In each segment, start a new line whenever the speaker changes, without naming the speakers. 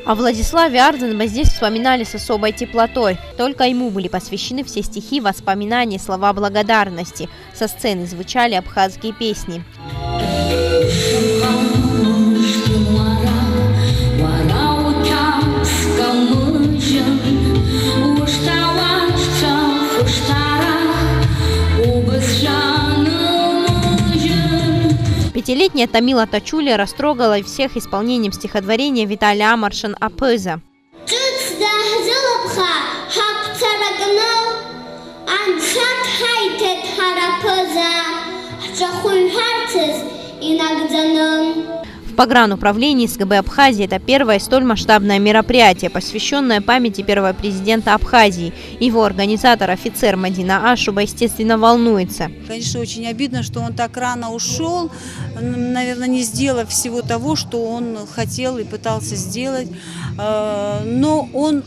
О Владиславе Ардзенбе здесь вспоминали с особой теплотой. Только ему были посвящены все стихи, воспоминания, слова благодарности. Со сцены звучали абхазские песни. Пятилетняя Тамила Тачуля растрогала всех исполнением стихотворения Виталия Амаршин «Апыза». В погрануправлении СГБ Абхазии это первое столь масштабное мероприятие, посвященное памяти первого президента Абхазии. Его организатор, офицер Мадина Ашуба, естественно, волнуется.
Конечно, очень обидно, что он так рано ушел, наверное, не сделав всего того, что он хотел и пытался сделать. Но он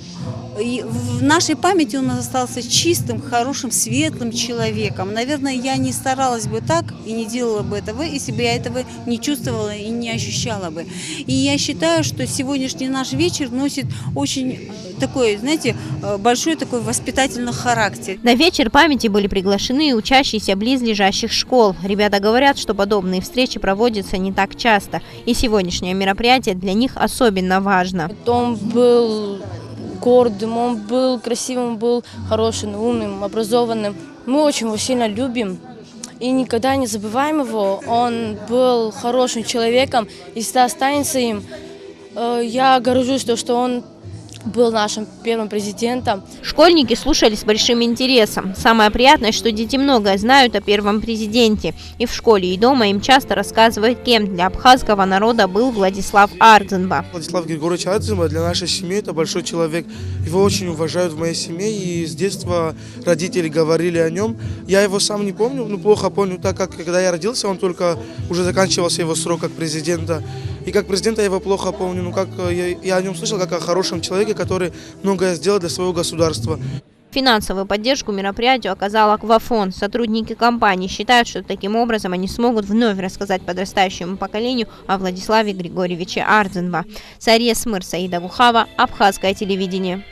в нашей памяти он остался чистым, хорошим, светлым человеком. Наверное, я не старалась бы так и не делала бы этого, если бы я этого не чувствовала и не ощущала бы. И я считаю, что сегодняшний наш вечер носит очень такой, знаете, большой такой воспитательный характер.
На вечер памяти были приглашены учащиеся близлежащих школ. Ребята говорят, что подобные встречи проводятся не так часто. И сегодняшнее мероприятие для них особенно важно.
Он был гордым, он был красивым, он был хорошим, умным, образованным. Мы очень его сильно любим и никогда не забываем его. Он был хорошим человеком и всегда останется им. Я горжусь, что он был нашим первым президентом.
Школьники слушали с большим интересом. Самое приятное, что дети многое знают о первом президенте. И в школе, и дома им часто рассказывают, кем для абхазского народа был Владислав Ардзенбе.
Владислав Григорьевич Ардзенбе для нашей семьи это большой человек. Его очень уважают в моей семье, и с детства родители говорили о нем. Я его сам не помню, но плохо помню, так как когда я родился, он только уже заканчивался его срок как президента. И как президента я его плохо помню, но как я о нем слышал, как о хорошем человеке, который многое сделал для своего государства.
Финансовую поддержку мероприятию оказал Аквафон. Сотрудники компании считают, что таким образом они смогут вновь рассказать подрастающему поколению о Владиславе Григорьевиче Ардзенбе. Сария Смыр, Саида Гухава, Абхазское телевидение.